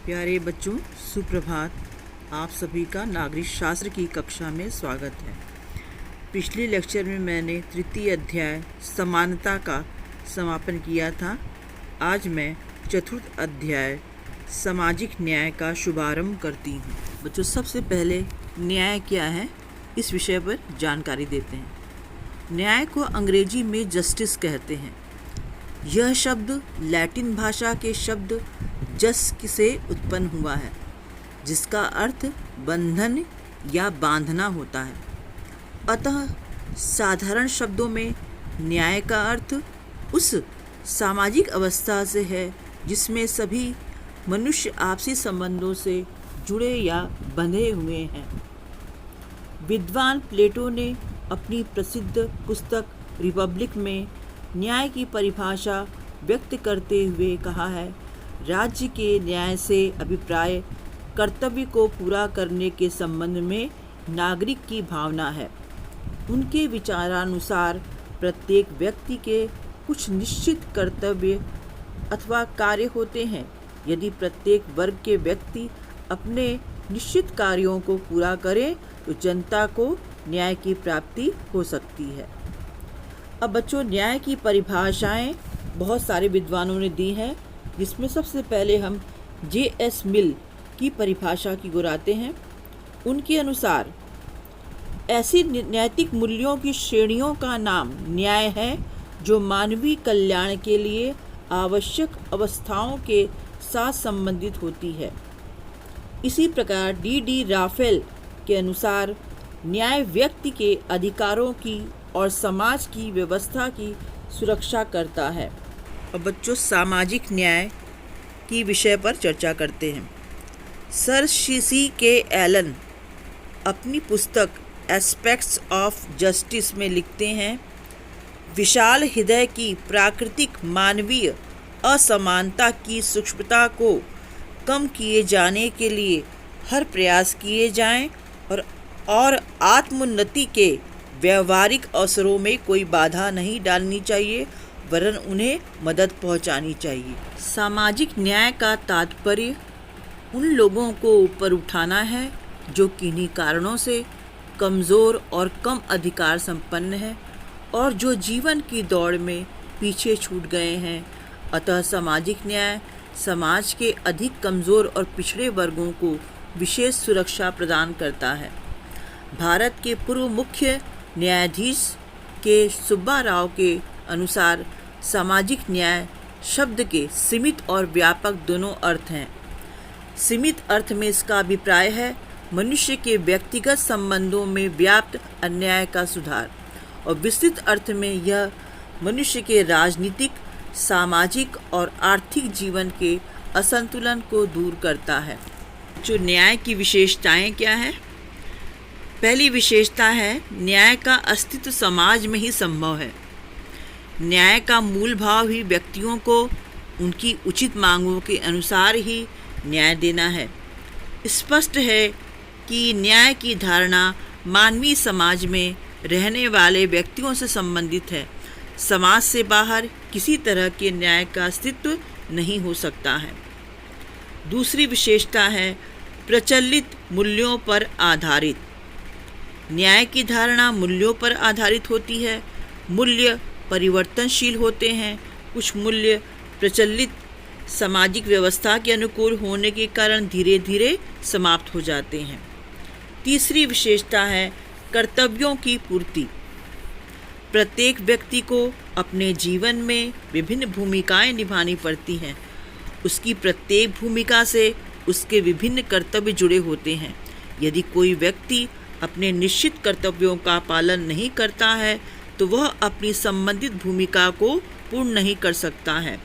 प्यारे बच्चों, सुप्रभात। आप सभी का नागरिक शास्त्र की कक्षा में स्वागत है। पिछले लेक्चर में मैंने तृतीय अध्याय समानता का समापन किया था। आज मैं चतुर्थ अध्याय सामाजिक न्याय का शुभारंभ करती हूँ। बच्चों, सबसे पहले न्याय क्या है इस विषय पर जानकारी देते हैं। न्याय को अंग्रेजी में जस्टिस कहते हैं। यह शब्द लैटिन भाषा के शब्द जस से उत्पन्न हुआ है, जिसका अर्थ बंधन या बांधना होता है। अतः साधारण शब्दों में न्याय का अर्थ उस सामाजिक अवस्था से है जिसमें सभी मनुष्य आपसी संबंधों से जुड़े या बंधे हुए हैं। विद्वान प्लेटो ने अपनी प्रसिद्ध पुस्तक रिपब्लिक में न्याय की परिभाषा व्यक्त करते हुए कहा है, राज्य के न्याय से अभिप्राय कर्तव्य को पूरा करने के संबंध में नागरिक की भावना है। उनके विचारानुसार प्रत्येक व्यक्ति के कुछ निश्चित कर्तव्य अथवा कार्य होते हैं। यदि प्रत्येक वर्ग के व्यक्ति अपने निश्चित कार्यों को पूरा करें तो जनता को न्याय की प्राप्ति हो सकती है। अब बच्चों, न्याय की परिभाषाएं बहुत सारे विद्वानों ने दी हैं, जिसमें सबसे पहले हम J.S. मिल की परिभाषा की ओर आते हैं। उनके अनुसार ऐसी नैतिक मूल्यों की श्रेणियों का नाम न्याय है जो मानवीय कल्याण के लिए आवश्यक अवस्थाओं के साथ संबंधित होती है। इसी प्रकार D.D. राफेल के अनुसार न्याय व्यक्ति के अधिकारों की और समाज की व्यवस्था की सुरक्षा करता है। अब बच्चों, सामाजिक न्याय की विषय पर चर्चा करते हैं। Sir C.K. एलन अपनी पुस्तक एस्पेक्ट्स ऑफ जस्टिस में लिखते हैं, विशाल हृदय की प्राकृतिक मानवीय असमानता की सूक्ष्मता को कम किए जाने के लिए हर प्रयास किए जाएं और आत्मोन्नति के व्यवहारिक अवसरों में कोई बाधा नहीं डालनी चाहिए, वरन उन्हें मदद पहुंचानी चाहिए। सामाजिक न्याय का तात्पर्य उन लोगों को ऊपर उठाना है जो किन्हीं कारणों से कमज़ोर और कम अधिकार संपन्न है और जो जीवन की दौड़ में पीछे छूट गए हैं। अतः सामाजिक न्याय समाज के अधिक कमज़ोर और पिछड़े वर्गों को विशेष सुरक्षा प्रदान करता है। भारत के पूर्व मुख्य न्यायाधीश के सुब्बा राव के अनुसार सामाजिक न्याय शब्द के सीमित और व्यापक दोनों अर्थ हैं। सीमित अर्थ में इसका अभिप्राय है मनुष्य के व्यक्तिगत संबंधों में व्याप्त अन्याय का सुधार, और विस्तृत अर्थ में यह मनुष्य के राजनीतिक, सामाजिक और आर्थिक जीवन के असंतुलन को दूर करता है। जो न्याय की विशेषताएं क्या हैं? पहली विशेषता है, न्याय का अस्तित्व समाज में ही संभव है। न्याय का मूल भाव ही व्यक्तियों को उनकी उचित मांगों के अनुसार ही न्याय देना है। स्पष्ट है कि न्याय की धारणा मानवीय समाज में रहने वाले व्यक्तियों से संबंधित है। समाज से बाहर किसी तरह के न्याय का अस्तित्व नहीं हो सकता है। दूसरी विशेषता है, प्रचलित मूल्यों पर आधारित। न्याय की धारणा मूल्यों पर आधारित होती है। मूल्य परिवर्तनशील होते हैं। कुछ मूल्य प्रचलित सामाजिक व्यवस्था के अनुकूल होने के कारण धीरे धीरे समाप्त हो जाते हैं। तीसरी विशेषता है, कर्तव्यों की पूर्ति। प्रत्येक व्यक्ति को अपने जीवन में विभिन्न भूमिकाएं निभानी पड़ती हैं। उसकी प्रत्येक भूमिका से उसके विभिन्न कर्तव्य जुड़े होते हैं। यदि कोई व्यक्ति अपने निश्चित कर्तव्यों का पालन नहीं करता है तो वह अपनी संबंधित भूमिका को पूर्ण नहीं कर सकता है।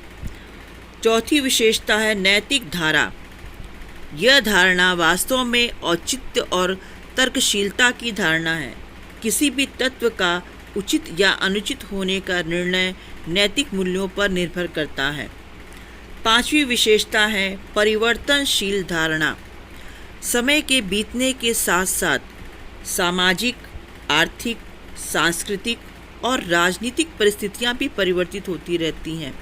चौथी विशेषता है, नैतिक धारा। यह धारणा वास्तव में औचित्य और तर्कशीलता की धारणा है। किसी भी तत्व का उचित या अनुचित होने का निर्णय नैतिक मूल्यों पर निर्भर करता है। पांचवी विशेषता है, परिवर्तनशील धारणा। समय के बीतने के साथ साथ सामाजिक, आर्थिक, सांस्कृतिक और राजनीतिक परिस्थितियां भी परिवर्तित होती रहती हैं।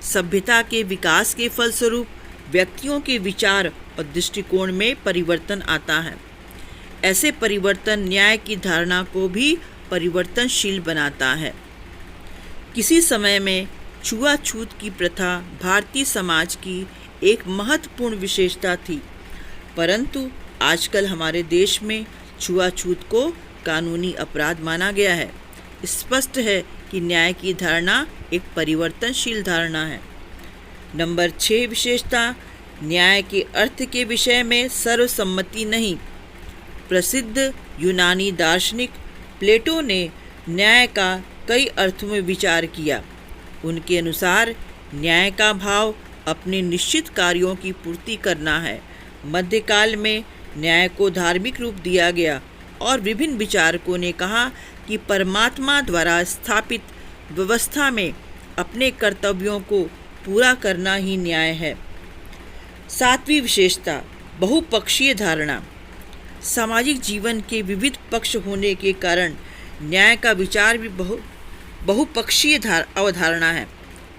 सभ्यता के विकास के फलस्वरूप व्यक्तियों के विचार और दृष्टिकोण में परिवर्तन आता है। ऐसे परिवर्तन न्याय की धारणा को भी परिवर्तनशील बनाता है। किसी समय में छुआछूत की प्रथा भारतीय समाज की एक महत्वपूर्ण विशेषता थी, परंतु आजकल हमारे देश में छुआछूत को कानूनी अपराध माना गया है। स्पष्ट है कि न्याय की धारणा एक परिवर्तनशील धारणा है। नंबर 6 विशेषता, न्याय के अर्थ के विषय में सर्वसम्मति नहीं। प्रसिद्ध यूनानी दार्शनिक प्लेटो ने न्याय का कई अर्थों में विचार किया। उनके अनुसार न्याय का भाव अपने निश्चित कार्यों की पूर्ति करना है। मध्यकाल में न्याय को धार्मिक रूप दिया गया और विभिन्न विचारकों ने कहा कि परमात्मा द्वारा स्थापित व्यवस्था में अपने कर्तव्यों को पूरा करना ही न्याय है। 7वीं विशेषता, बहुपक्षीय धारणा। सामाजिक जीवन के विविध पक्ष होने के कारण न्याय का विचार भी बहुपक्षीय अवधारणा है।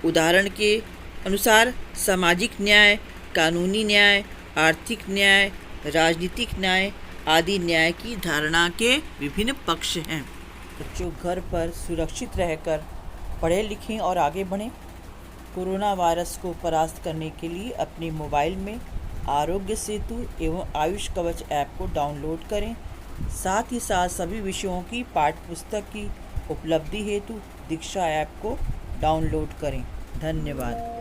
उदाहरण के अनुसार सामाजिक न्याय, कानूनी न्याय, आर्थिक न्याय, राजनीतिक न्याय आदि न्याय की धारणा के विभिन्न पक्ष हैं। बच्चों, घर पर सुरक्षित रहकर पढ़ें लिखें और आगे बढ़ें। कोरोना वायरस को परास्त करने के लिए अपने मोबाइल में आरोग्य सेतु एवं आयुष कवच ऐप को डाउनलोड करें। साथ ही साथ सभी विषयों की पाठ्य पुस्तक की उपलब्धि हेतु दीक्षा ऐप को डाउनलोड करें। धन्यवाद।